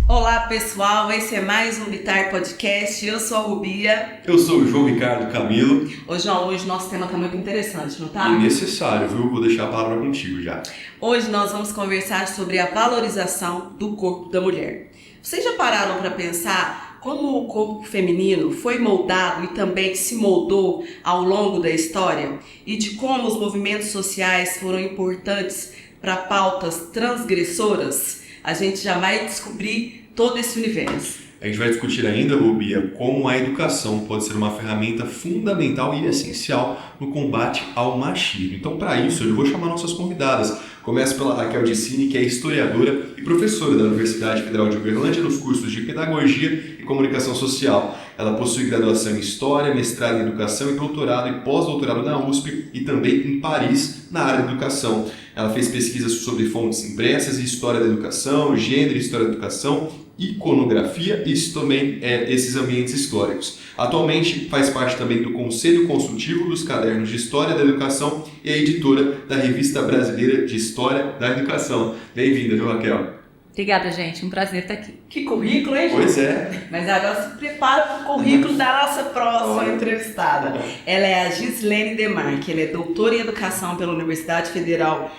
Olá pessoal, esse é mais um Bitar Podcast, eu sou a Rubia. Eu sou o João Ricardo Camilo. Ô João, hoje nosso tema tá muito interessante, não tá? E necessário, viu? Vou deixar a palavra contigo já. Hoje nós vamos conversar sobre a valorização do corpo da mulher. Vocês já pararam para pensar como o corpo feminino foi moldado e também se moldou ao longo da história? E de como os movimentos sociais foram importantes para pautas transgressoras? A gente já vai descobrir todo esse universo. A gente vai discutir ainda, Rubia, como a educação pode ser uma ferramenta fundamental e essencial no combate ao machismo. Então, para isso, eu vou chamar nossas convidadas. Começo pela Raquel Dicini, que é historiadora e professora da Universidade Federal de Uberlândia nos cursos de Pedagogia e Comunicação Social. Ela possui graduação em História, mestrado em Educação e doutorado e pós-doutorado na USP e também em Paris, na área da educação. Ela fez pesquisas sobre fontes impressas e história da educação, gênero e história da educação, iconografia e isso também esses ambientes históricos. Atualmente faz parte também do Conselho Consultivo dos Cadernos de História da Educação e é editora da Revista Brasileira de História da Educação. Bem-vinda, viu, Raquel? Obrigada, gente. Um prazer estar aqui. Que currículo, hein, gente? Pois é. Mas agora se prepara para o currículo da nossa próxima entrevistada. Ela é a Gislene Demarque. Ela é doutora em Educação pela Universidade Federal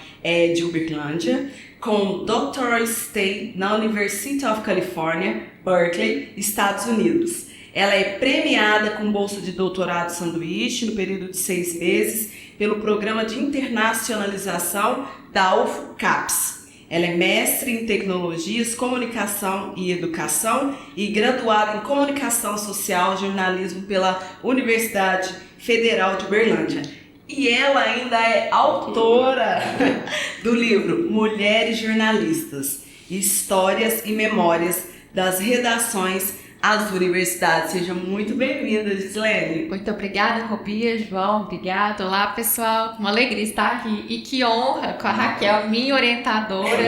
de Uberlândia, com Doctoral Stay na University of California, Berkeley, Estados Unidos. Ela é premiada com bolsa de doutorado sanduíche no período de 6 meses pelo Programa de Internacionalização da UFCAPS. Ela é mestre em Tecnologias, Comunicação e Educação e graduada em Comunicação Social e Jornalismo pela Universidade Federal de Uberlândia. E ela ainda é autora do livro Mulheres Jornalistas, Histórias e Memórias das Redações às Universidades. Seja muito bem-vinda, Gislene. Muito obrigada, Rubia, João, obrigada. Olá, pessoal. Uma alegria estar aqui. E que honra com a Raquel, minha orientadora.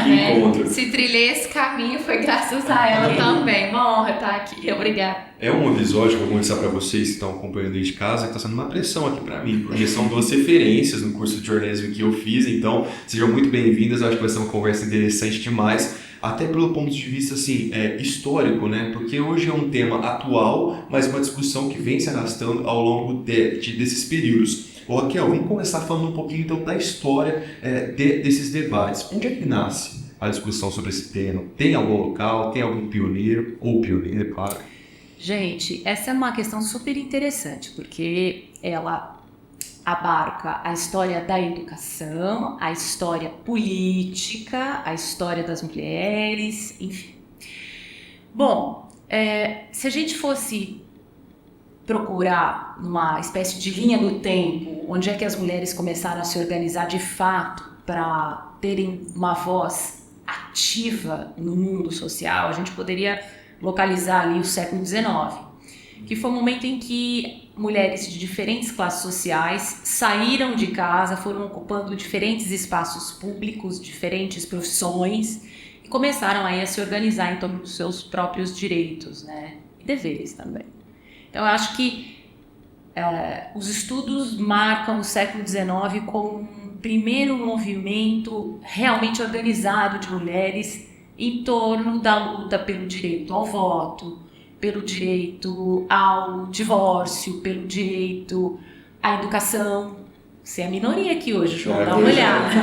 Que encontro. Se trilhei esse caminho foi graças a ela também. Uma honra estar aqui. Obrigada. É um episódio que eu vou começar para vocês que estão acompanhando desde casa, que está sendo uma pressão aqui para mim, porque são 2 referências no curso de jornalismo que eu fiz, então sejam muito bem-vindas, acho que vai ser uma conversa interessante demais, até pelo ponto de vista assim, histórico, né? Porque hoje é um tema atual, mas uma discussão que vem se arrastando ao longo desses períodos. Ô Raquel, vamos começar falando um pouquinho então da história desses debates. Onde é que nasce a discussão sobre esse tema? Tem algum local, tem algum pioneiro, ou pioneira, claro? Gente, essa é uma questão super interessante, porque ela abarca a história da educação, a história política, a história das mulheres, enfim. Bom, se a gente fosse procurar uma espécie de linha do tempo, onde é que as mulheres começaram a se organizar de fato para terem uma voz ativa no mundo social, a gente poderia localizar ali o século XIX, que foi o momento em que mulheres de diferentes classes sociais saíram de casa, foram ocupando diferentes espaços públicos, diferentes profissões e começaram aí a se organizar em torno dos seus próprios direitos, né, e deveres também. Então eu acho que os estudos marcam o século XIX como um primeiro movimento realmente organizado de mulheres em torno da luta pelo direito ao voto, pelo direito ao divórcio, pelo direito à educação. Você é a minoria aqui hoje, João, dá uma olhada.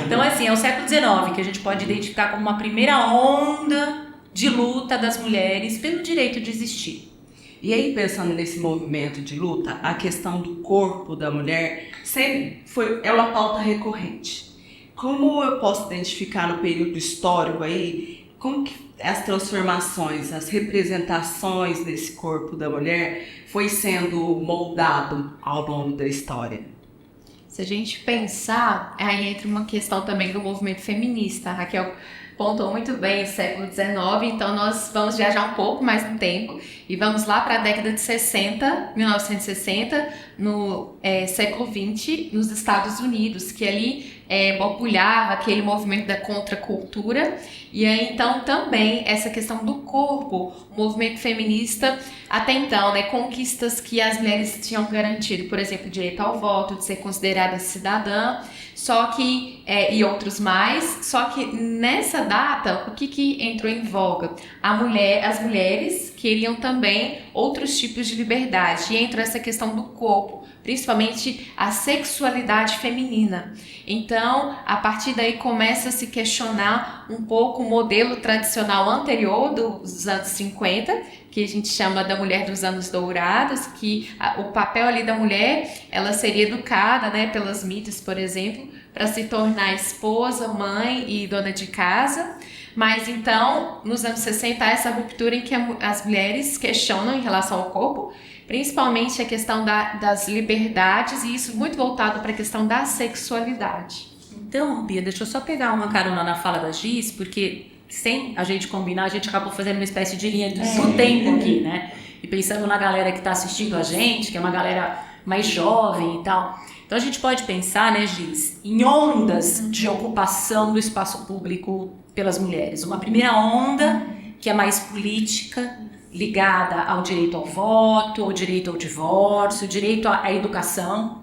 Então, assim, é o século XIX que a gente pode identificar como uma primeira onda de luta das mulheres pelo direito de existir. E aí, pensando nesse movimento de luta, a questão do corpo da mulher sempre é uma pauta recorrente. Como eu posso identificar no período histórico aí, como que as transformações, as representações desse corpo da mulher foi sendo moldado ao longo da história? Se a gente pensar, aí entra uma questão também do movimento feminista. A Raquel pontuou muito bem o século XIX, então nós vamos viajar um pouco mais no tempo e vamos lá para a década de 60, 1960, no século XX, nos Estados Unidos, que ali borbulhava aquele movimento da contracultura. E aí, então, também essa questão do corpo, o movimento feminista, até então, né, conquistas que as mulheres tinham garantido, por exemplo, o direito ao voto, de ser considerada cidadã, só que, e outros mais, só que nessa data, o que entrou em voga? As mulheres queriam também outros tipos de liberdade, e entra essa questão do corpo, principalmente a sexualidade feminina. Então, a partir daí começa a se questionar um pouco o modelo tradicional anterior dos anos 50, que a gente chama da mulher dos anos dourados, que o papel ali da mulher, ela seria educada, né, pelas mídias, por exemplo, para se tornar esposa, mãe e dona de casa. Mas então, nos anos 60, há essa ruptura em que as mulheres questionam em relação ao corpo, principalmente a questão das liberdades, e isso muito voltado para a questão da sexualidade. Então, Bia, deixa eu só pegar uma carona na fala da Giz, porque sem a gente combinar, a gente acabou fazendo uma espécie de linha do tempo aqui, né? E pensando na galera que está assistindo a gente, que é uma galera mais jovem e tal. Então a gente pode pensar, né, Giz, em ondas de ocupação do espaço público pelas mulheres. Uma primeira onda, que é mais política, ligada ao direito ao voto, ao direito ao divórcio, ao direito à educação,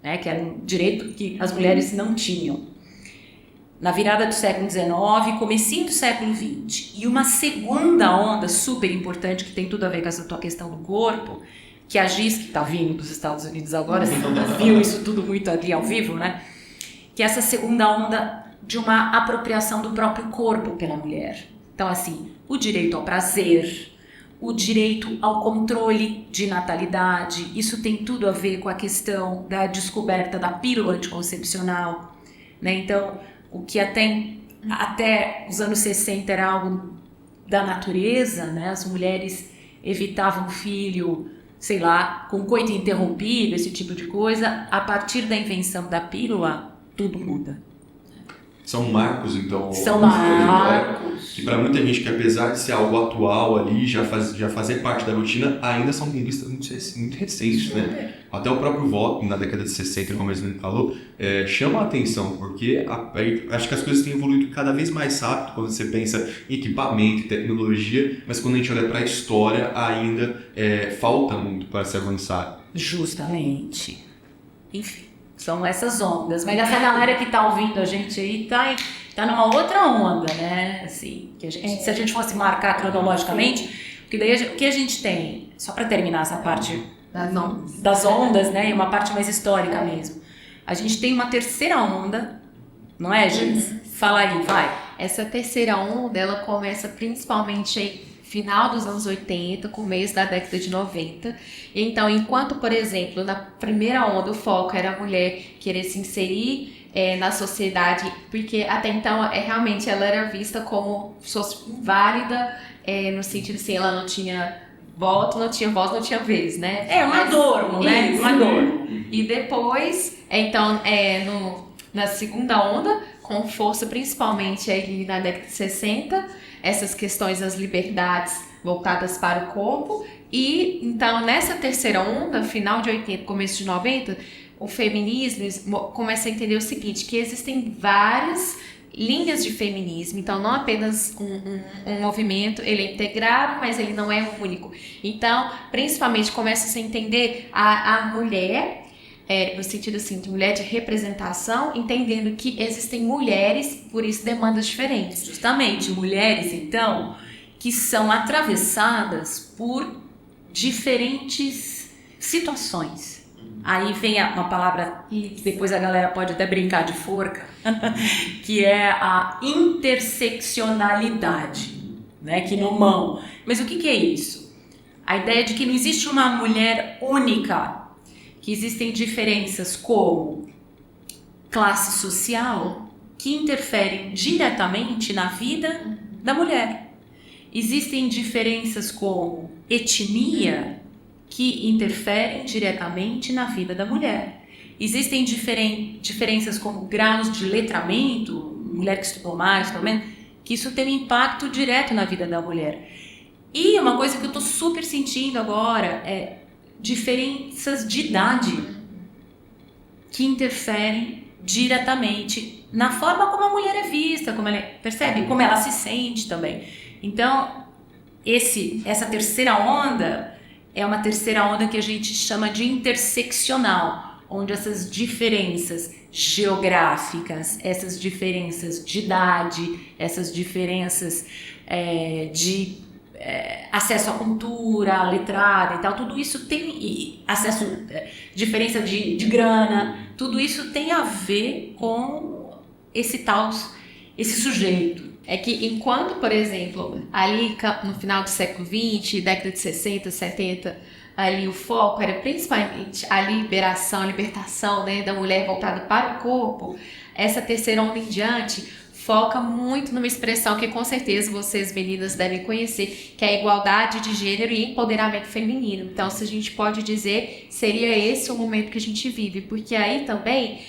né, que era um direito que as mulheres não tinham. Na virada do século XIX, comecinho do século XX. E uma segunda onda super importante, que tem tudo a ver com essa tua questão do corpo, que a Giz, que está vindo dos Estados Unidos agora, você viu isso tudo muito ali ao vivo, né? Que é essa segunda onda de uma apropriação do próprio corpo pela mulher. Então, assim, o direito ao prazer, o direito ao controle de natalidade, isso tem tudo a ver com a questão da descoberta da pílula anticoncepcional, né? Então, o que até os anos 60 era algo da natureza, né? As mulheres evitavam filho, sei lá, com coito interrompido, esse tipo de coisa. A partir da invenção da pílula, tudo muda. São marcos, então. São marcos. E para muita gente que, apesar de ser algo atual ali, já fazer parte da rotina, ainda são conquistas muito recentes, né? Até o próprio voto, na década de 60, como a Meslene falou, chama a atenção, porque acho que as coisas têm evoluído cada vez mais rápido quando você pensa em equipamento, tecnologia, mas quando a gente olha para a história, ainda falta muito para se avançar. Justamente. Enfim. São essas ondas, mas essa galera que tá ouvindo a gente aí tá numa outra onda, né? Assim, que se a gente fosse marcar cronologicamente, porque daí o que a gente tem, só para terminar essa parte das ondas, né? E uma parte mais histórica mesmo. A gente tem uma terceira onda, não é, gente? Fala aí, vai. Essa terceira onda, ela começa principalmente aí final dos anos 80, começo da década de 90. Então, enquanto, por exemplo, na primeira onda o foco era a mulher querer se inserir na sociedade, porque até então realmente ela era vista como se fosse inválida, no sentido assim, ela não tinha voto, não tinha voz, não tinha vez, né? Um adorno, né? Um adorno. E depois, então, na segunda onda, com força principalmente aí na década de 60, essas questões das liberdades voltadas para o corpo. E então nessa terceira onda, final de 80, começo de 90, o feminismo começa a entender o seguinte, que existem várias linhas de feminismo, então não apenas um movimento, ele é integrado, mas ele não é único. Então, principalmente começa a se entender a mulher, no sentido assim, de mulher de representação, entendendo que existem mulheres, por isso demandas diferentes. Justamente, mulheres, então, que são atravessadas por diferentes situações. Aí vem uma palavra que depois a galera pode até brincar de forca, que é a interseccionalidade, né? Que no mão. Mas o que é isso? A ideia de que não existe uma mulher única, que existem diferenças como classe social que interferem diretamente na vida da mulher. Existem diferenças como etnia que interferem diretamente na vida da mulher. Existem diferenças como graus de letramento, mulher que estudou mais, também, que isso tem um impacto direto na vida da mulher. E uma coisa que eu estou super sentindo agora é diferenças de idade que interferem diretamente na forma como a mulher é vista, como ela percebe, como ela se sente também. Então, essa terceira onda é uma terceira onda que a gente chama de interseccional, onde essas diferenças geográficas, essas diferenças de idade, essas diferenças de acesso à cultura, letrada e tal, tudo isso tem acesso, diferença de grana, tudo isso tem a ver com esse sujeito. É que enquanto, por exemplo, ali no final do século XX, década de 60, 70, ali o foco era principalmente a libertação, né, da mulher voltada para o corpo, essa terceira onda em diante foca muito numa expressão que com certeza vocês meninas devem conhecer, que é a igualdade de gênero e empoderamento feminino. Então, se a gente pode dizer, seria esse o momento que a gente vive, porque aí também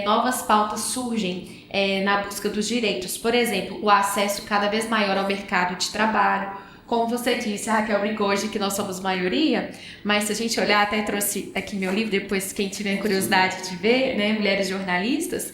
novas pautas surgem na busca dos direitos. Por exemplo, o acesso cada vez maior ao mercado de trabalho. Como você disse, a Raquel brincou hoje que nós somos maioria, mas se a gente olhar, até trouxe aqui meu livro, depois quem tiver curiosidade de ver, né, Mulheres Jornalistas,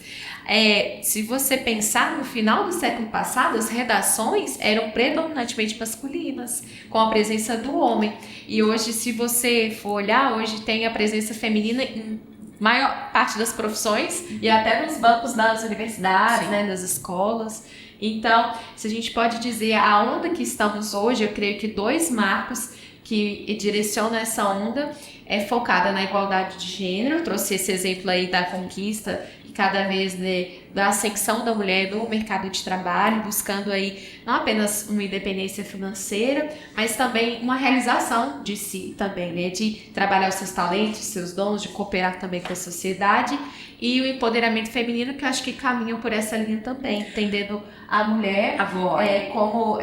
se você pensar no final do século passado, as redações eram predominantemente masculinas, com a presença do homem. E hoje, se você for olhar, hoje tem a presença feminina em maior parte das profissões e até nos bancos das universidades, né, das escolas. Então, se a gente pode dizer a onda que estamos hoje, eu creio que 2 marcos que direcionam essa onda é focada na igualdade de gênero. Eu trouxe esse exemplo aí da conquista e cada vez da ascensão da mulher no mercado de trabalho, buscando aí não apenas uma independência financeira, mas também uma realização de si também, né? De trabalhar os seus talentos, seus dons, de cooperar também com a sociedade, e o empoderamento feminino, que eu acho que caminham por essa linha também, entendendo a mulher como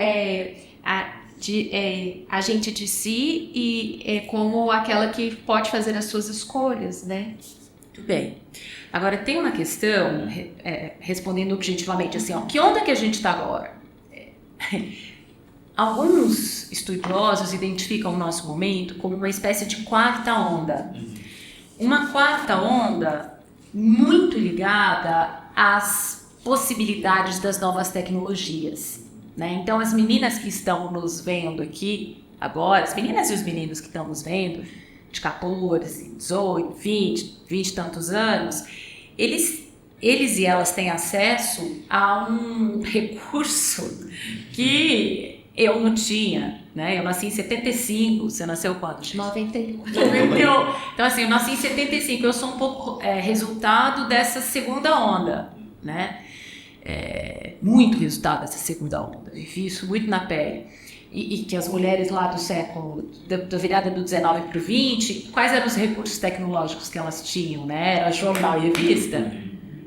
agente de si e como aquela que pode fazer as suas escolhas, né? Muito bem. Agora, tem uma questão, respondendo objetivamente, assim, que onda que a gente está agora? Alguns estudiosos identificam o nosso momento como uma espécie de quarta onda. Uma quarta onda muito ligada às possibilidades das novas tecnologias, né? Então, as meninas que estão nos vendo aqui agora, as meninas e os meninos que estão nos vendo, de 14, 18, 20 e tantos anos, eles e elas têm acesso a um recurso que eu não tinha, né? Eu nasci em 75, você nasceu quando? 91. Então, assim, eu nasci em 75, eu sou um pouco resultado dessa segunda onda, né? Muito resultado dessa segunda onda, eu vi isso muito na pele. E que as mulheres lá do século, da virada do 19 para o 20, quais eram os recursos tecnológicos que elas tinham, né? Era jornal e revista,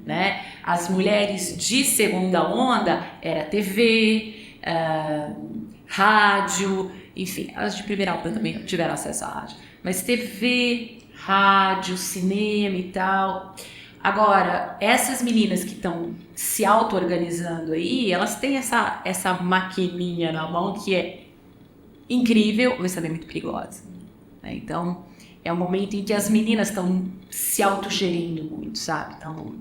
né? As mulheres de segunda onda era TV, rádio, enfim, as de primeira onda também tiveram acesso à rádio, mas TV, rádio, cinema e tal. Agora, essas meninas que estão se auto-organizando aí, elas têm essa maquininha na mão que é incrível, mas também muito perigosa, né? Então, é um momento em que as meninas estão se autogerindo muito, sabe? Estão,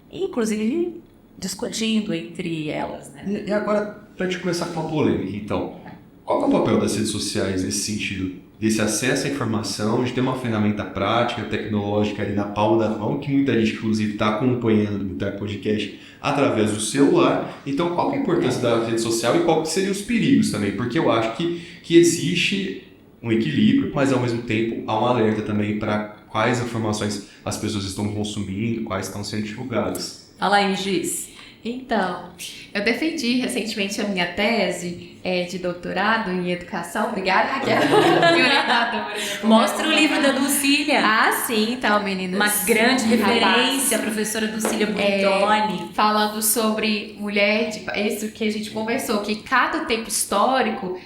inclusive, discutindo entre elas, né? E agora, para a gente começar com uma polêmica, então, qual é o papel das redes sociais nesse sentido? Desse acesso à informação, de ter uma ferramenta prática, tecnológica ali na palma da mão, que muita gente, inclusive, está acompanhando o Boteco Podcast através do celular. Então, qual que é a importância da rede social e qual que seriam os perigos também? Porque eu acho que existe um equilíbrio, mas, ao mesmo tempo, há um alerta também para quais informações as pessoas estão consumindo, quais estão sendo divulgadas. Fala aí, Giz. Então, eu defendi recentemente a minha tese de doutorado em educação. Obrigada, Raquel. Mostra o livro da Dulcília. Ah, sim, então, meninas. Uma grande referência, a professora Dulcília Bortoni. Falando sobre mulher, isso que a gente conversou, que cada tempo histórico,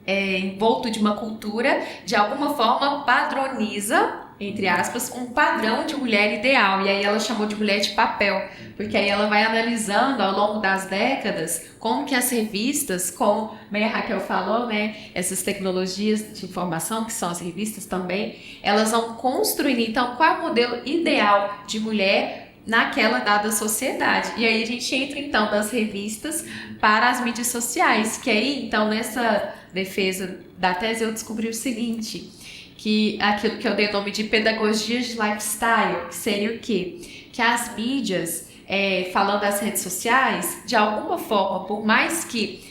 envolto de uma cultura, de alguma forma padroniza, entre aspas, um padrão de mulher ideal. E aí ela chamou de mulher de papel, porque aí ela vai analisando ao longo das décadas como que as revistas, como a Raquel falou, né, essas tecnologias de informação, que são as revistas também, elas vão construindo, então, qual é o modelo ideal de mulher naquela dada sociedade. E aí a gente entra então das revistas para as mídias sociais, que aí então nessa defesa da tese eu descobri o seguinte, que aquilo que eu dei o nome de pedagogia de lifestyle, que seria o quê? Que as mídias, falando das redes sociais, de alguma forma, por mais que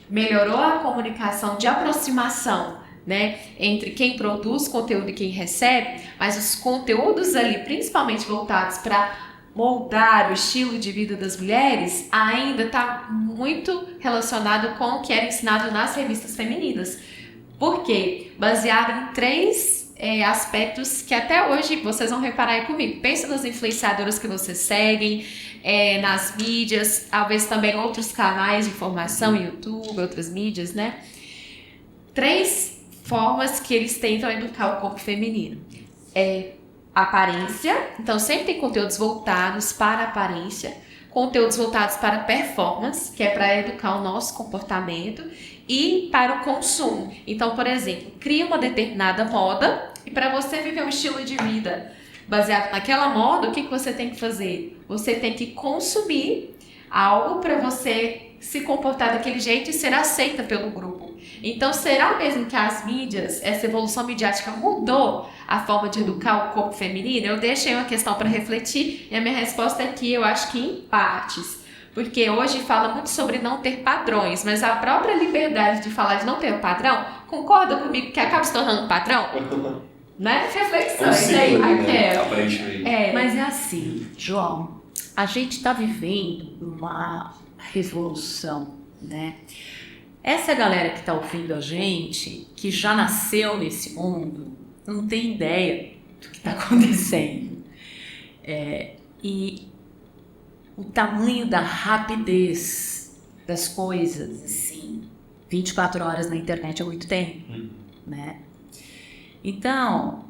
melhorou a comunicação de aproximação, né, entre quem produz conteúdo e quem recebe, mas os conteúdos ali, principalmente voltados para moldar o estilo de vida das mulheres, ainda está muito relacionado com o que era ensinado nas revistas femininas. Por quê? Baseado em 3 aspectos que até hoje vocês vão reparar aí comigo. Pensa nas influenciadoras que vocês seguem, nas mídias, talvez também outros canais de informação, YouTube, outras mídias, né? 3 formas que eles tentam educar o corpo feminino. Aparência, então sempre tem conteúdos voltados para a aparência, conteúdos voltados para performance, que é para educar o nosso comportamento, e para o consumo. Então, por exemplo, cria uma determinada moda e para você viver um estilo de vida baseado naquela moda, o que você tem que fazer? Você tem que consumir algo para você se comportar daquele jeito e ser aceita pelo grupo. Então, será mesmo que as mídias, essa evolução midiática mudou a forma de educar o corpo feminino? Eu deixei uma questão para refletir e a minha resposta é que eu acho que em partes. Porque hoje fala muito sobre não ter padrões, mas a própria liberdade de falar de não ter um padrão, concorda comigo que acaba se tornando um padrão? Né? Reflexões aí, Raquel. Aparentemente. Mas é assim, João, a gente está vivendo uma revolução, né? Essa galera que está ouvindo a gente, que já nasceu nesse mundo, não tem ideia do que está acontecendo. E o tamanho da rapidez das coisas, assim, 24 horas na internet é muito tempo, né? Então,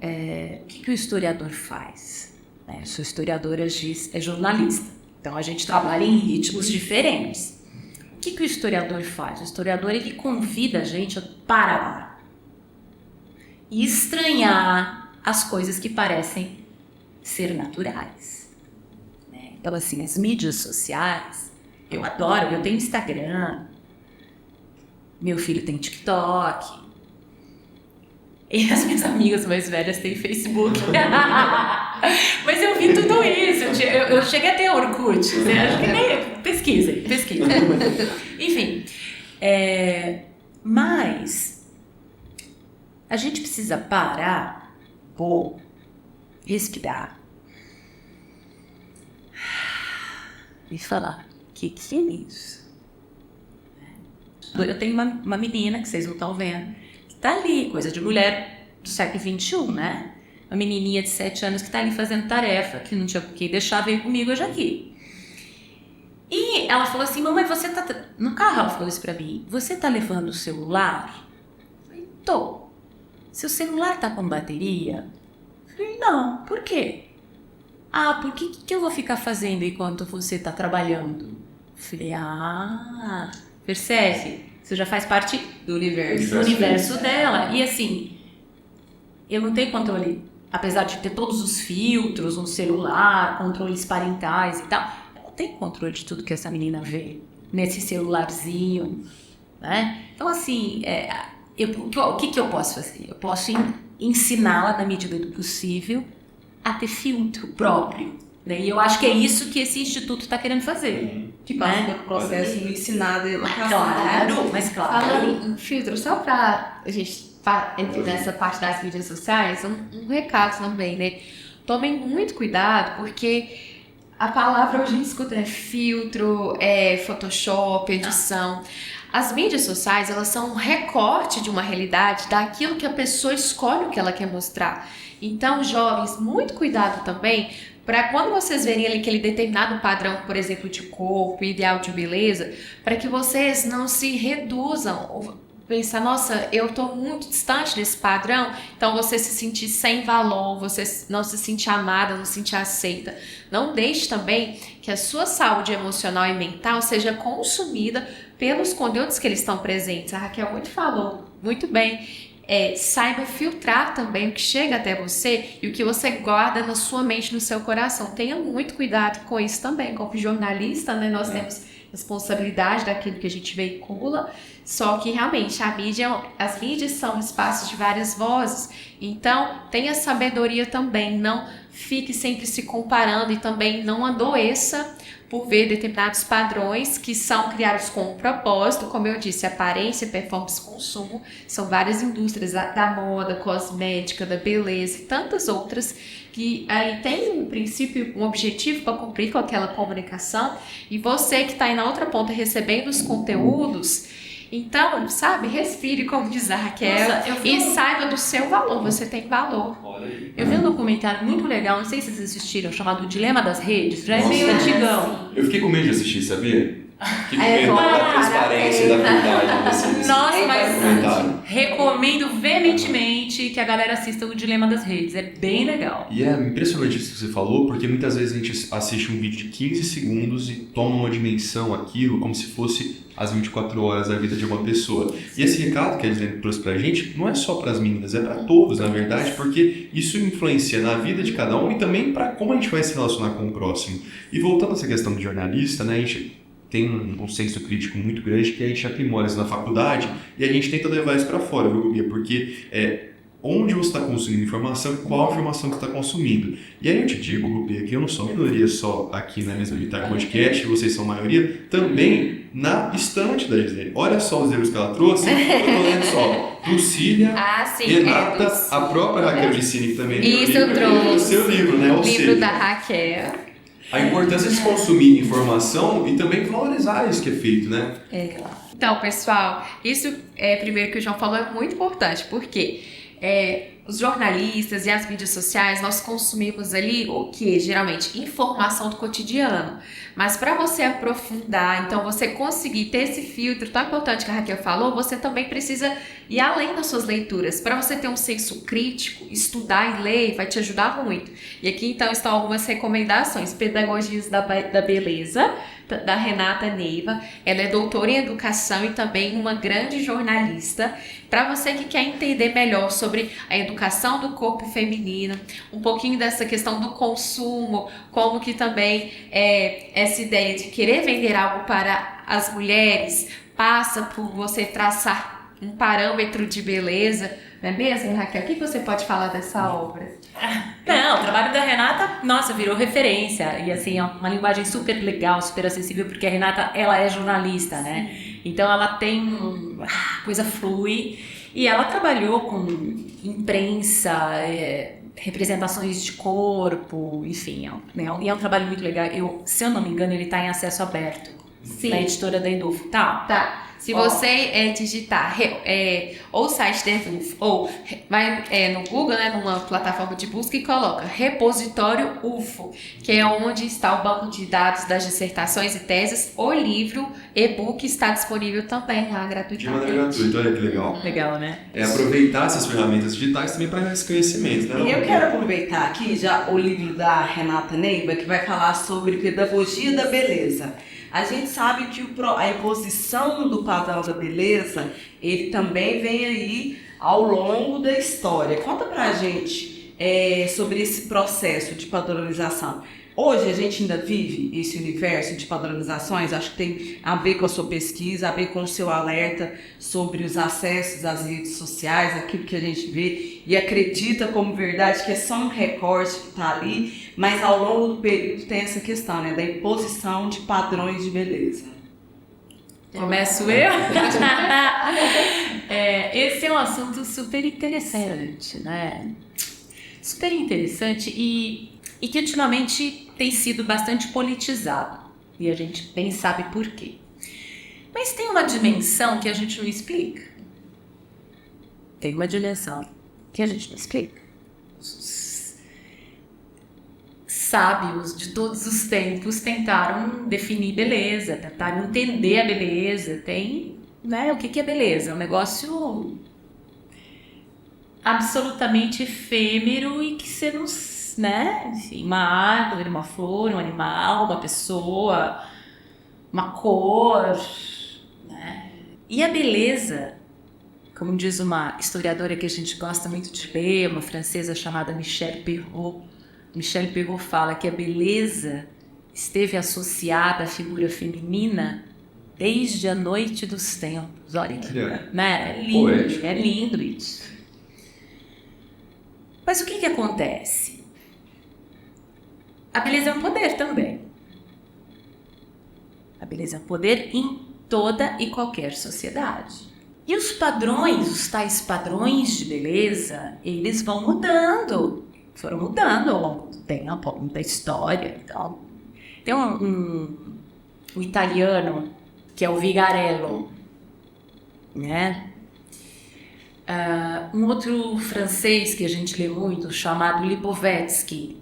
o que o historiador faz? Eu sou historiadora, é jornalista, então a gente trabalha em ritmos diferentes. O que o historiador faz? O historiador, ele convida a gente a parar e estranhar as coisas que parecem ser naturais. Então, assim, as mídias sociais, eu adoro, eu tenho Instagram, meu filho tem TikTok, e as minhas amigas mais velhas têm Facebook. Mas eu vi tudo isso, eu cheguei a ter Orkut, né? Acho que nem... Pesquisem. Enfim, mas a gente precisa parar, respirar e falar, o que é isso? Eu tenho uma menina que vocês não estão vendo, que está ali, coisa de mulher do século XXI, né? Uma menininha de 7 anos que está ali fazendo tarefa, que não tinha por que deixar, veio comigo hoje aqui. E ela falou assim, mamãe, você tá... No carro ela falou isso pra mim, você tá levando o celular? Eu falei, tô. Seu celular tá com bateria? Eu falei, não, por quê? Porque o que eu vou ficar fazendo enquanto você tá trabalhando? Eu falei, percebe? Você já faz parte do universo dela. E assim, eu não tenho controle, apesar de ter todos os filtros no celular, controles parentais e tal, eu não tenho controle de tudo que essa menina vê nesse celularzinho, né? Então assim, o que eu posso fazer? Eu posso ensiná-la, na medida do possível, a ter filtro próprio, né? E eu acho que é isso que esse instituto está querendo fazer. Que passa pelo processo de ensinar de educação. Mas claro. Falando em filtro, só pra a gente entrar nessa parte das mídias sociais, um recado também, né? Tomem muito cuidado, porque a palavra hoje a gente escuta filtro, Photoshop, edição. As mídias sociais, elas são um recorte de uma realidade daquilo que a pessoa escolhe o que ela quer mostrar. Então, jovens, muito cuidado também para quando vocês verem ali aquele determinado padrão, por exemplo, de corpo, ideal de beleza, para que vocês não se reduzam ou pensar, nossa, eu estou muito distante desse padrão, então você se sentir sem valor, você não se sentir amada, não se sentir aceita. Não deixe também que a sua saúde emocional e mental seja consumida pelos conteúdos que eles estão presentes. A Raquel falou muito bem. saiba filtrar também o que chega até você e o que você guarda na sua mente, no seu coração. Tenha muito cuidado com isso também. Como jornalista, né, nós temos responsabilidade daquilo que a gente veicula, só que realmente as mídias são espaços de várias vozes, então tenha sabedoria também, não fique sempre se comparando e também não adoeça por ver determinados padrões que são criados com um propósito, como eu disse, aparência, performance, consumo, são várias indústrias da moda, cosmética, da beleza e tantas outras que aí tem um princípio, um objetivo para cumprir com aquela comunicação, e você que está aí na outra ponta recebendo os conteúdos, então, sabe, respire, como diz a Raquel, e saiba do seu valor, você tem valor. Eu vi um documentário muito legal, não sei se vocês assistiram, chamado O Dilema das Redes, já é meio antigão. Eu fiquei com medo de assistir, sabia? Fiquei com medo da transparência e da verdade desse Nossa, mas documentário. recomendo veementemente que a galera assista O Dilema das Redes, é bem legal. E é impressionante isso que você falou, porque muitas vezes a gente assiste um vídeo de 15 segundos e toma uma dimensão aquilo como se fosse as 24 horas da vida de uma pessoa. E esse recado que a Gislene trouxe pra gente não é só para as meninas, é para todos, na verdade, porque isso influencia na vida de cada um e também para como a gente vai se relacionar com o próximo. E voltando a essa questão de jornalista, né, a gente tem um senso crítico muito grande que a gente aprimora isso na faculdade e a gente tenta levar isso para fora, viu, Gubia? Porque onde você está consumindo informação e qual a informação que você está consumindo. E aí eu te digo, Gubia, que eu não sou minoria só aqui na Mesa Militar Podcast, vocês são maioria, também na estante da Gislene. Olha só os livros que ela trouxe, eu tô lendo só Lucília, Renata, a própria Raquel Dicini, que também isso eu trouxe. o seu livro, né? O livro da Raquel. A importância de consumir informação e também valorizar isso que é feito, né? Então, pessoal, isso primeiro que o João falou é muito importante, porque os jornalistas e as mídias sociais, nós consumimos ali o que? Geralmente, informação do cotidiano. Mas para você aprofundar, então você conseguir ter esse filtro tão importante que a Raquel falou, você também precisa ir além das suas leituras. Para você ter um senso crítico, estudar e ler vai te ajudar muito. E aqui então estão algumas recomendações. Pedagogias da Beleza, da Renata Neiva. Ela é doutora em educação e também uma grande jornalista. Para você que quer entender melhor sobre a educação do corpo feminino, um pouquinho dessa questão do consumo, como que também essa ideia de querer vender algo para as mulheres passa por você traçar um parâmetro de beleza, não é mesmo, Raquel? O que você pode falar dessa obra? Não, o trabalho da Renata, nossa, virou referência. E assim, é uma linguagem super legal, super acessível, porque a Renata, ela é jornalista, né? Então ela tem... A coisa flui. E ela trabalhou com imprensa, representações de corpo, enfim. E é um trabalho muito legal. Se eu não me engano, ele está em acesso aberto. Sim. Na editora da Edufo. Tá. Se você digitar ou o site da Edufo, ou vai no Google, né, numa plataforma de busca e coloca repositório UFO, que é onde está o banco de dados das dissertações e teses, o livro, e-book está disponível também lá gratuitamente. De maneira gratuita, olha que legal. Legal, né? Aproveitar essas ferramentas digitais também para esse conhecimento, né? E eu quero aproveitar aqui já o livro da Renata Neiva, que vai falar sobre pedagogia da beleza. A gente sabe que a imposição do padrão da beleza, ele também vem aí ao longo da história. Conta pra gente sobre esse processo de padronização. Hoje a gente ainda vive esse universo de padronizações, acho que tem a ver com a sua pesquisa, a ver com o seu alerta sobre os acessos às redes sociais, aquilo que a gente vê e acredita como verdade que é só um recorte que está ali, mas ao longo do período tem essa questão, né, da imposição de padrões de beleza. Começo eu? Esse é um assunto super interessante, né? Super interessante e que ultimamente tem sido bastante politizado. E a gente bem sabe por quê. Mas tem uma dimensão que a gente não explica. Tem uma dimensão que a gente não explica. Os sábios de todos os tempos tentaram definir beleza, tentaram entender a beleza. Tem, né, o que é beleza? É um negócio absolutamente efêmero e que você não, né? Enfim, uma árvore, uma flor, um animal, uma pessoa, uma cor, né? E a beleza, como diz uma historiadora que a gente gosta muito de ler, uma francesa chamada Michelle Perrault. Michelle Perrault fala que a beleza esteve associada à figura feminina desde a noite dos tempos. Olha que, né? É lindo isso. Mas o que acontece? A beleza é um poder também. A beleza é um poder em toda e qualquer sociedade. E os padrões, os tais padrões de beleza, eles vão mudando. Foram mudando ao longo do tempo, ao longo da história. Então, tem um italiano que é o Vigarello, né? Um outro francês que a gente lê muito, chamado Lipovetsky.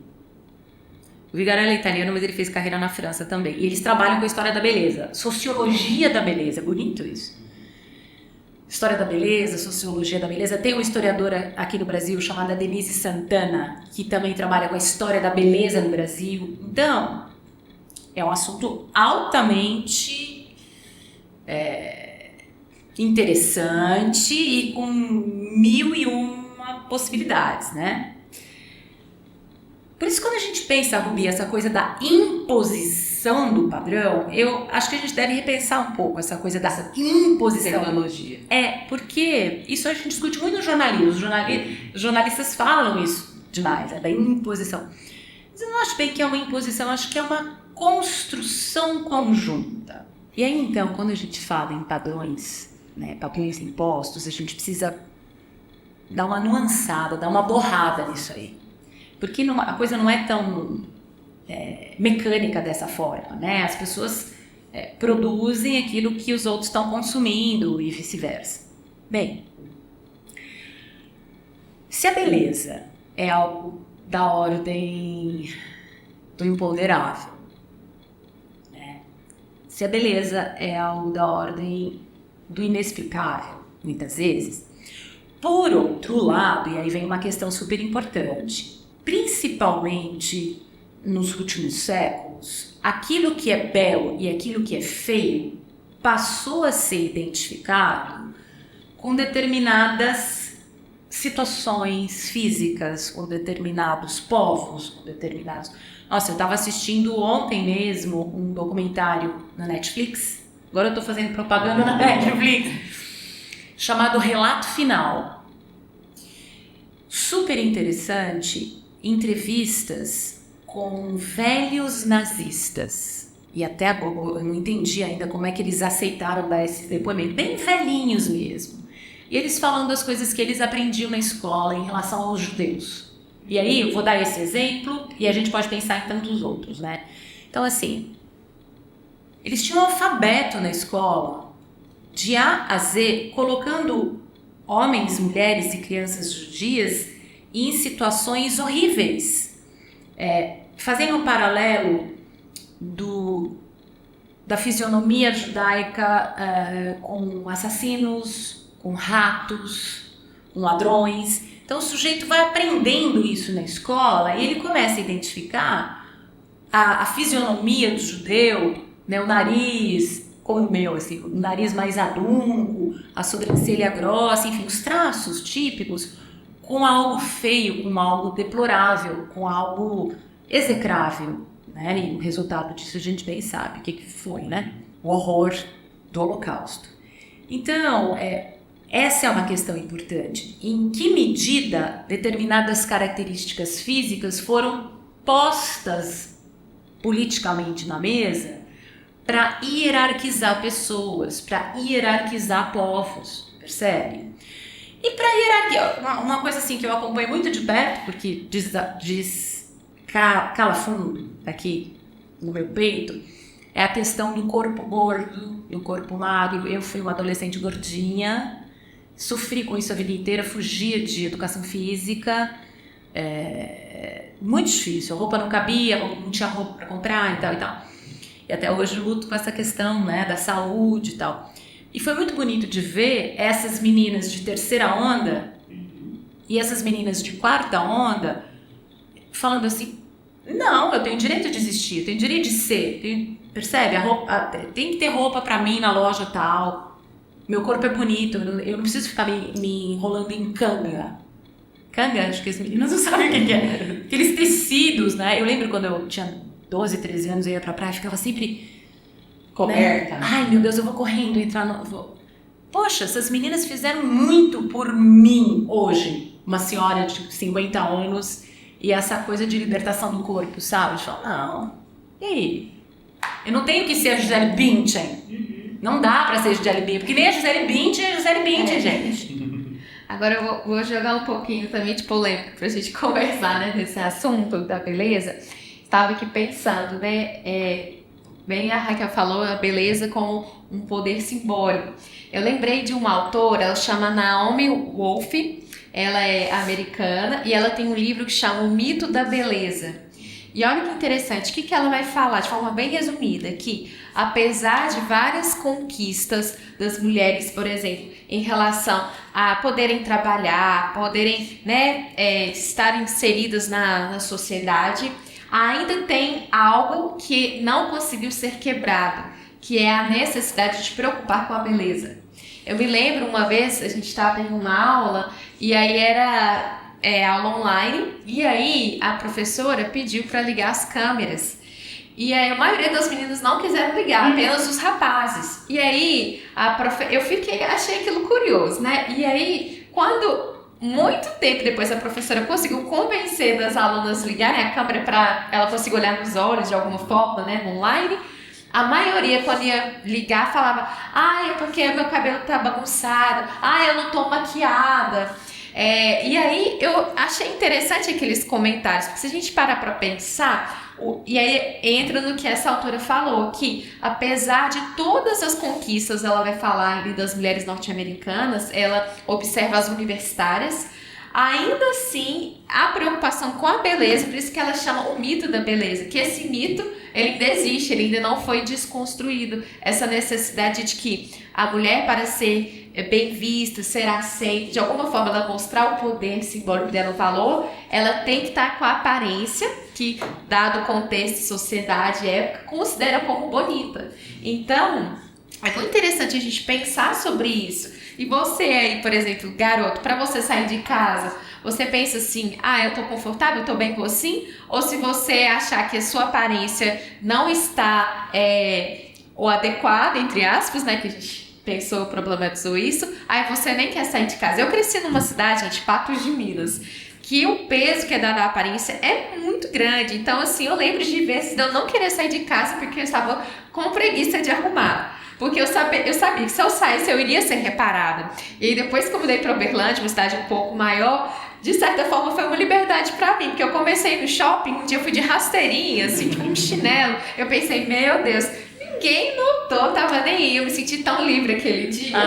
O Vigarello é italiano, mas ele fez carreira na França também. E eles trabalham com a história da beleza, sociologia da beleza, é bonito isso. História da beleza, sociologia da beleza. Tem uma historiadora aqui no Brasil chamada Denise Santana, que também trabalha com a história da beleza no Brasil. Então, é um assunto altamente interessante e com 1001 possibilidades, né? Por isso, quando a gente pensa, Rubi, essa coisa da imposição do padrão, eu acho que a gente deve repensar um pouco essa coisa dessa imposição. Tecnologia. Porque isso a gente discute muito no jornalismo. Os jornalistas falam isso demais, da imposição. Mas eu não acho bem que é uma imposição, acho que é uma construção conjunta. E aí, então, quando a gente fala em padrões, né, padrões impostos, a gente precisa dar uma nuançada, dar uma borrada nisso aí. Porque a coisa não é tão mecânica dessa forma, né? As pessoas produzem aquilo que os outros estão consumindo e vice-versa. Bem, se a beleza é algo da ordem do imponderável, né? Se a beleza é algo da ordem do inexplicável, muitas vezes, por outro lado, e aí vem uma questão super importante, principalmente nos últimos séculos, aquilo que é belo e aquilo que é feio passou a ser identificado com determinadas situações físicas, com determinados povos, com determinados... Nossa, eu estava assistindo ontem mesmo um documentário na Netflix, agora eu estou fazendo propaganda na Netflix, chamado Relato Final. Super interessante. Entrevistas com velhos nazistas. E até agora eu não entendi ainda como é que eles aceitaram dar esse depoimento. Bem velhinhos mesmo. E eles falando as coisas que eles aprendiam na escola em relação aos judeus. E aí eu vou dar esse exemplo e a gente pode pensar em tantos outros, né? Então, assim, eles tinham um alfabeto na escola, de A a Z, colocando homens, mulheres e crianças judias em situações horríveis, fazendo um paralelo da fisionomia judaica com assassinos, com ratos, com ladrões. Então o sujeito vai aprendendo isso na escola e ele começa a identificar a fisionomia do judeu, né, o nariz, como o meu, assim, o nariz mais adunco, a sobrancelha grossa, enfim, os traços típicos, com algo feio, com algo deplorável, com algo execrável, né? E o resultado disso a gente bem sabe o que foi, né? O horror do Holocausto. Então, essa é uma questão importante. Em que medida determinadas características físicas foram postas politicamente na mesa para hierarquizar pessoas, para hierarquizar povos, percebe? E para hierarquia, uma coisa assim que eu acompanho muito de perto, porque cala fundo aqui no meu peito, é a questão do corpo gordo e o corpo magro. Eu fui uma adolescente gordinha, sofri com isso a vida inteira, fugia de educação física, muito difícil, a roupa não cabia, não tinha roupa para comprar e tal e tal. E até hoje luto com essa questão, né, da saúde e tal. E foi muito bonito de ver essas meninas de terceira onda e essas meninas de quarta onda falando assim, não, eu tenho direito de existir, eu tenho direito de ser, percebe? Tem que ter roupa pra mim na loja tal, meu corpo é bonito, eu não preciso ficar me enrolando em canga. Canga, acho que as meninas não sabem o que é. Aqueles tecidos, né? Eu lembro quando eu tinha 12, 13 anos, eu ia pra praia, ficava sempre... Coberta. Né? Ai, meu Deus, eu vou correndo, entrar no... Poxa, essas meninas fizeram muito por mim hoje. Uma senhora de 50 anos e essa coisa de libertação do corpo, sabe? De falar, não, e aí? Eu não tenho que ser a Gisele Bündchen. Não dá pra ser a Gisele Bündchen, porque nem a Gisele Bündchen é a Gisele Bündchen, gente. Agora eu vou jogar um pouquinho também de polêmica pra gente conversar, né, nesse assunto da beleza. Estava aqui pensando, né, bem a Raquel falou, a beleza como um poder simbólico. Eu lembrei de uma autora, ela chama Naomi Wolf, ela é americana e ela tem um livro que chama O Mito da Beleza. E olha que interessante, o que ela vai falar de forma bem resumida, que apesar de várias conquistas das mulheres, por exemplo, em relação a poderem trabalhar, poderem, né, estar inseridas na sociedade, ainda tem algo que não conseguiu ser quebrado, que é a necessidade de preocupar com a beleza. Eu me lembro uma vez, a gente estava em uma aula, e aí era aula online, e aí a professora pediu para ligar as câmeras. E aí a maioria das meninas não quiseram ligar, apenas os rapazes. E aí eu achei aquilo curioso, né? E aí, quando muito tempo depois a professora conseguiu convencer das alunas ligarem a câmera para ela conseguir olhar nos olhos de alguma forma, né, no online, a maioria, quando ia ligar, falava: é porque meu cabelo tá bagunçado, eu não tô maquiada. E aí eu achei interessante aqueles comentários, porque se a gente parar para pensar, e aí entra no que essa autora falou, que apesar de todas as conquistas, ela vai falar ali das mulheres norte-americanas, ela observa as universitárias, ainda assim a preocupação com a beleza, por isso que ela chama o mito da beleza, que esse mito ele ainda existe, ele ainda não foi desconstruído, essa necessidade de que a mulher, para ser bem vista, ser aceita, de alguma forma ela mostrar o poder simbólico dela, o valor, ela tem que estar com a aparência que, dado o contexto, sociedade, época, considera como bonita. Então, é muito interessante a gente pensar sobre isso. E você aí, por exemplo, garoto, para você sair de casa, você pensa assim: eu tô confortável, eu tô bem assim? Ou se você achar que a sua aparência não está o adequada, entre aspas, né, que a gente pensou, problematizou isso, aí você nem quer sair de casa. Eu cresci numa cidade, gente, Patos de Minas, que o peso que é dado à aparência é muito grande. Então, assim, eu lembro de vezes de eu não querer sair de casa porque eu estava com preguiça de arrumar. Porque eu sabia que se eu saísse, eu iria ser reparada. E aí, depois que eu mudei para Uberlândia, uma cidade um pouco maior, de certa forma foi uma liberdade para mim. Porque eu comecei no shopping, um dia eu fui de rasteirinha, assim, tipo um chinelo. Eu pensei, meu Deus, ninguém notou, tava nem aí. Eu me senti tão livre aquele dia.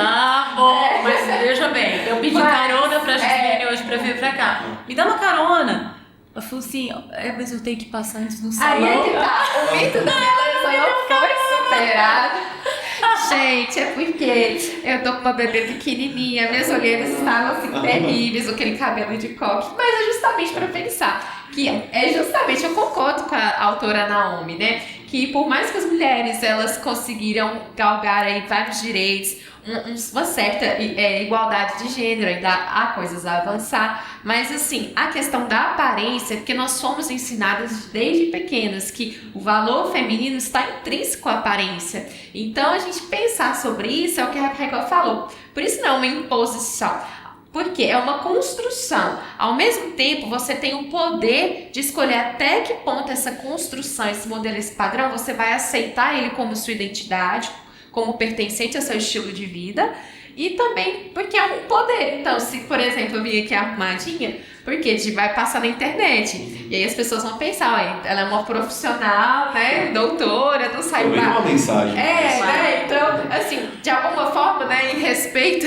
Bom, mas veja bem, eu pedi carona pra Gislene hoje pra vir pra cá. Me dá uma carona. Ela falou assim, mas eu tenho que passar antes do salão. Aí é que tá, o mito da beleza não foi superado. Gente, é porque eu tô com uma bebê pequenininha, minhas olheiras estavam assim terríveis, aquele cabelo de coque, mas é justamente para pensar que eu concordo com a autora Naomi, né, que por mais que as mulheres elas conseguiram galgar aí vários direitos, uma certa igualdade de gênero, ainda há coisas a avançar, mas assim, a questão da aparência, porque nós fomos ensinadas desde pequenas que o valor feminino está intrínseco à aparência, então a gente pensar sobre isso é o que a Raquel falou, por isso não é uma imposição, porque é uma construção, ao mesmo tempo você tem o poder de escolher até que ponto essa construção, esse modelo, esse padrão, você vai aceitar ele como sua identidade, como pertencente ao seu estilo de vida, e também porque é um poder. Então, se, por exemplo, eu vim aqui arrumadinha, porque a gente vai passar na internet, e aí as pessoas vão pensar, ela é uma profissional, né, doutora, não sai pra... uma mensagem. Né, então, assim, de alguma forma, né, em respeito,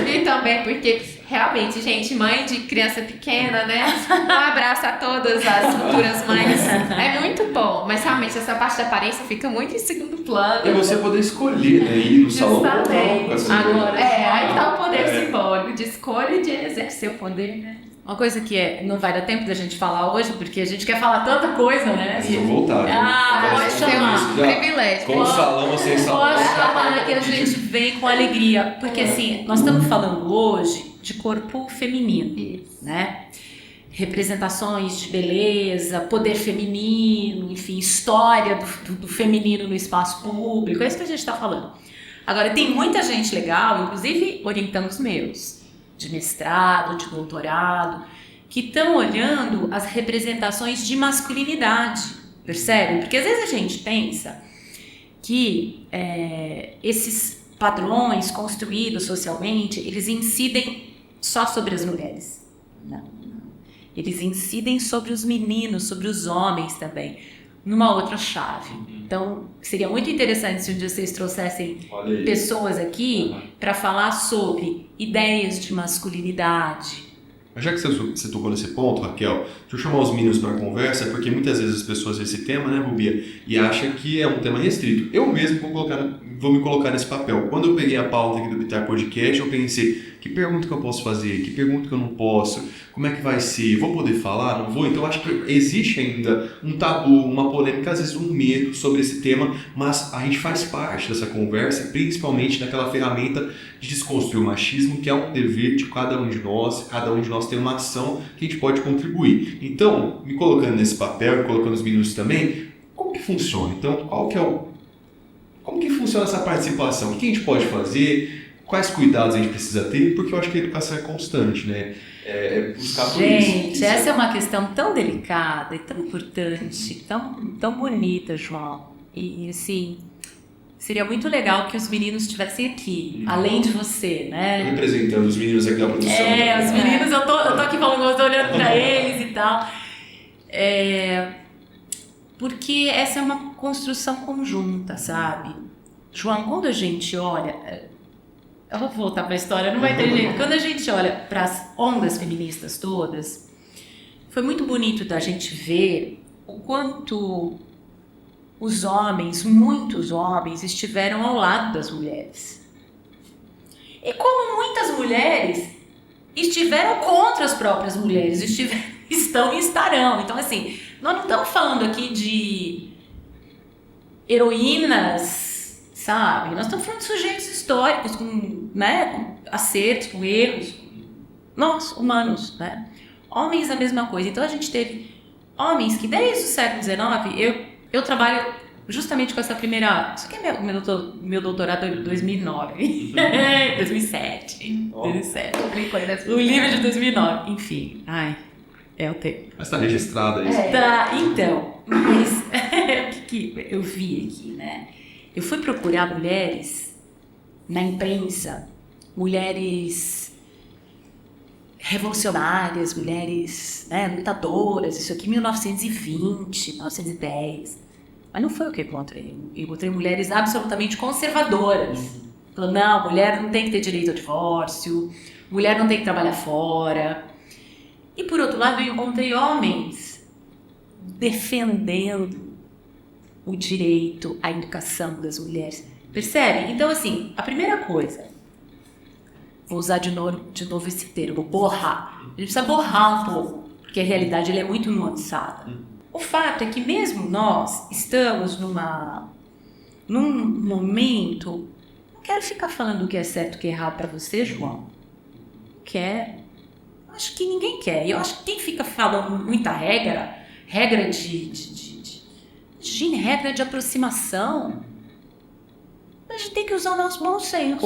e também porque realmente, gente, mãe de criança pequena, né? Um abraço a todas as futuras mães. É muito bom, mas realmente essa parte da aparência fica muito em segundo plano. É você poder escolher, né? Ir no salão ou não com essa Agora, aí tá o poder simbólico de escolha e de exercer o poder, né? uma coisa que não vai dar tempo da gente falar hoje, porque a gente quer falar tanta coisa, né? Vocês vão voltar. Né? Pode vai ser chamar. um privilégio. Com o salão, vocês salão. Pode chamar que a gente vem com alegria. Porque assim, nós estamos falando hoje de corpo feminino, né? Representações de beleza, poder feminino, enfim, história do feminino no espaço público, é isso que a gente está falando. Agora, tem muita gente legal, inclusive orientandos meus, de mestrado, de doutorado, que estão olhando as representações de masculinidade, percebe? Porque às vezes a gente pensa que esses padrões construídos socialmente, eles incidem só sobre as mulheres. Não. Eles incidem sobre os meninos, sobre os homens também, numa outra chave. Então, seria muito interessante se um dia vocês trouxessem pessoas aqui para falar sobre ideias de masculinidade. Mas já que você tocou nesse ponto, Raquel, deixa eu chamar os meninos para a conversa, porque muitas vezes as pessoas veem esse tema, né, Rubia, e acham que é um tema restrito. Eu mesmo vou me colocar nesse papel. Quando eu peguei a pauta aqui do Bitar Podcast, eu pensei, que pergunta que eu posso fazer? Que pergunta que eu não posso? Como é que vai ser? Vou poder falar? Não vou? Então, eu acho que existe ainda um tabu, uma polêmica, às vezes um medo sobre esse tema, mas a gente faz parte dessa conversa, principalmente naquela ferramenta de desconstruir o machismo, que é um dever de cada um de nós tem uma ação que a gente pode contribuir. Então, me colocando nesse papel, colocando os meninos também, como que funciona? Então, como que funciona essa participação? O que a gente pode fazer? Quais cuidados a gente precisa ter? Porque eu acho que a educação é constante, né? Buscar por isso. Gente, essa é uma questão tão delicada e tão importante, tão bonita, João. E assim, seria muito legal que os meninos estivessem aqui, além de você, né? Representando os meninos aqui da produção. Os meninos, eu tô aqui falando, eu tô olhando pra eles e tal. Porque essa é uma construção conjunta, sabe? João, quando a gente olha... Eu vou voltar para a história, não vai ter jeito. Quando a gente olha para as ondas feministas todas, foi muito bonito da gente ver o quanto os homens, muitos homens, estiveram ao lado das mulheres. E como muitas mulheres estiveram contra as próprias mulheres, estão e estarão. Então, assim, nós não estamos falando aqui de heroínas, sabe? Nós estamos falando de sujeitos históricos, com acertos, com erros. Nós, humanos, né? Homens, a mesma coisa. Então, a gente teve homens que, desde o século XIX, eu trabalho justamente com essa primeira... Isso aqui é meu doutorado de 2009. 2007. O livro de 2009. Enfim, é o tempo. Mas está registrado aí. Então, mas o que eu vi aqui, né? Eu fui procurar mulheres na imprensa, mulheres revolucionárias, mulheres lutadoras, isso aqui em 1920, 1910. Mas não foi o que eu encontrei. Eu encontrei mulheres absolutamente conservadoras. Falando, não, mulher não tem que ter direito ao divórcio, mulher não tem que trabalhar fora. E por outro lado, eu encontrei homens defendendo o direito à educação das mulheres. Percebe? Então, assim, a primeira coisa, vou usar de novo esse termo, borrar. A gente precisa borrar um pouco, porque a realidade ela é muito nuançada. O fato é que mesmo nós estamos num momento... Não quero ficar falando o que é certo e o que é errado para você, João. Acho que ninguém quer. Eu acho que quem fica falando muita regra de aproximação, a gente tem que usar o nosso bom senso.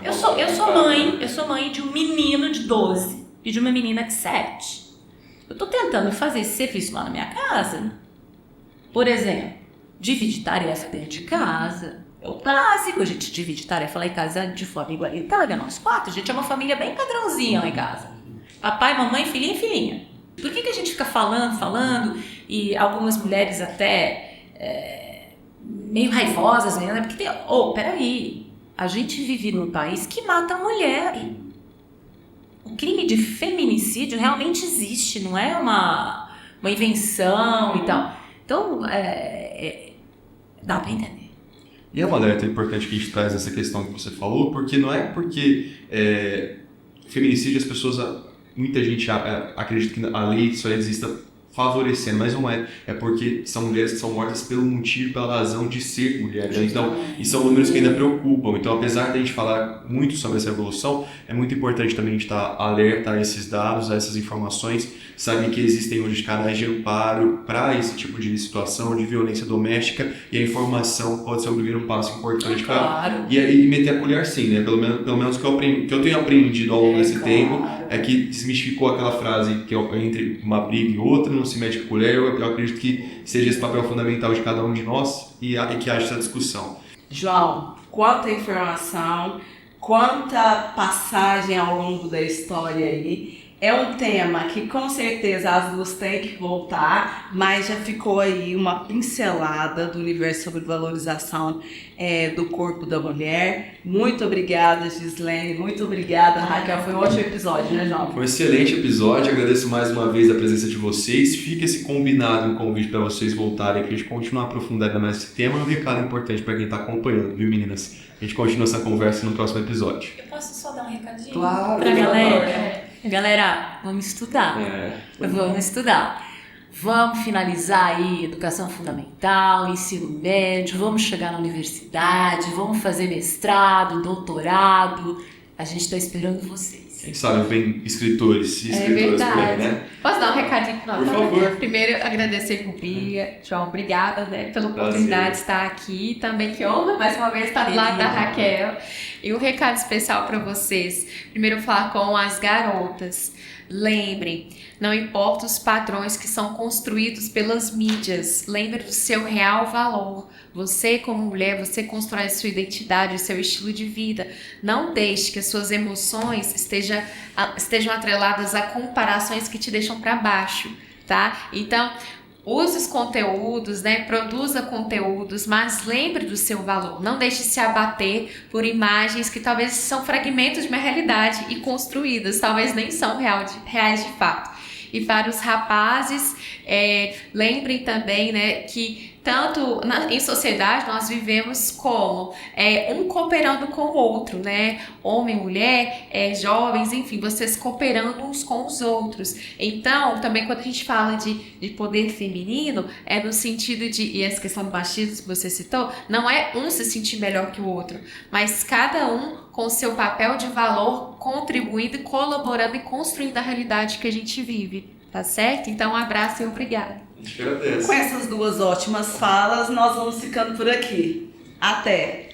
Eu sou mãe de um menino de 12 e de uma menina de 7. Eu tô tentando fazer esse serviço lá na minha casa. Por exemplo, dividir tarefa dentro de casa. É o clássico, a gente divide tarefa lá em casa de forma igualitária, nós 4. A gente é uma família bem padrãozinha lá em casa. Papai, mamãe, filhinha e filhinha. Por que a gente fica falando, e algumas mulheres até meio raivosas, né? Porque peraí, a gente vive num país que mata a mulher. o crime de feminicídio realmente existe, não é uma invenção e tal. Então, dá pra entender. E é uma alerta importante que a gente traz essa questão que você falou, porque não é porque feminicídio as pessoas, muita gente acredita que a lei só exista favorecendo, mas não é. É porque são mulheres que são mortas pelo motivo, pela razão de ser mulheres. Então, e são números que ainda preocupam. Então, apesar de a gente falar muito sobre essa evolução, é muito importante também a gente estar alerta a esses dados, a essas informações, saber que existem hoje canais de amparo para esse tipo de situação, de violência doméstica, e a informação pode ser o primeiro passo importante para... E aí meter a colher sim, né? Pelo menos o que eu tenho aprendido ao longo desse tempo é que desmistificou aquela frase que entre uma briga e outra, não se mete com a colher. Eu acredito que seja esse papel fundamental de cada um de nós e que haja essa discussão. João, quanta informação, quanta passagem ao longo da história aí. É um tema que com certeza as duas têm que voltar, mas já ficou aí uma pincelada do universo sobre valorização do corpo da mulher. Muito obrigada, Gislene. Muito obrigada, Raquel. Foi um ótimo episódio, né, João? Foi um excelente episódio. Agradeço mais uma vez a presença de vocês. Fica esse combinado, um convite para vocês voltarem aqui, a gente continuar aprofundando mais esse tema. Um recado importante para quem está acompanhando, viu, meninas? A gente continua essa conversa no próximo episódio. Eu posso só dar um recadinho? Claro. Pra galera? Galera, vamos estudar. Vamos estudar. Vamos finalizar aí educação fundamental, ensino médio, vamos chegar na universidade, vamos fazer mestrado, doutorado. A gente está esperando vocês. Quem sabe vem escritores e escritoras por aí, né? Posso dar um recadinho para nós? Por favor. Primeiro, agradecer a Bia. João, obrigada, né, pela oportunidade de estar aqui. Também que honra, mais uma vez, estar do lado da Raquel. E um recado especial para vocês. Primeiro, falar com as garotas. Lembrem, não importa os padrões que são construídos pelas mídias, lembre do seu real valor. Você como mulher, você constrói a sua identidade, o seu estilo de vida. Não deixe que as suas emoções estejam atreladas a comparações que te deixam para baixo, tá? Então, use os conteúdos, né? Produza conteúdos, mas lembre do seu valor. Não deixe se abater por imagens que talvez são fragmentos de uma realidade e construídas, talvez nem são reais de fato. E para os rapazes, lembrem também, né, que tanto em sociedade nós vivemos como um cooperando com o outro, né? Homem, mulher, jovens, enfim, vocês cooperando uns com os outros. Então, também quando a gente fala de poder feminino, é no sentido de, e essa questão do machismo que você citou, não é um se sentir melhor que o outro, mas cada um com o seu papel de valor, contribuindo e colaborando e construindo a realidade que a gente vive, tá certo? Então, um abraço e obrigada. Com essas duas ótimas falas, nós vamos ficando por aqui. Até!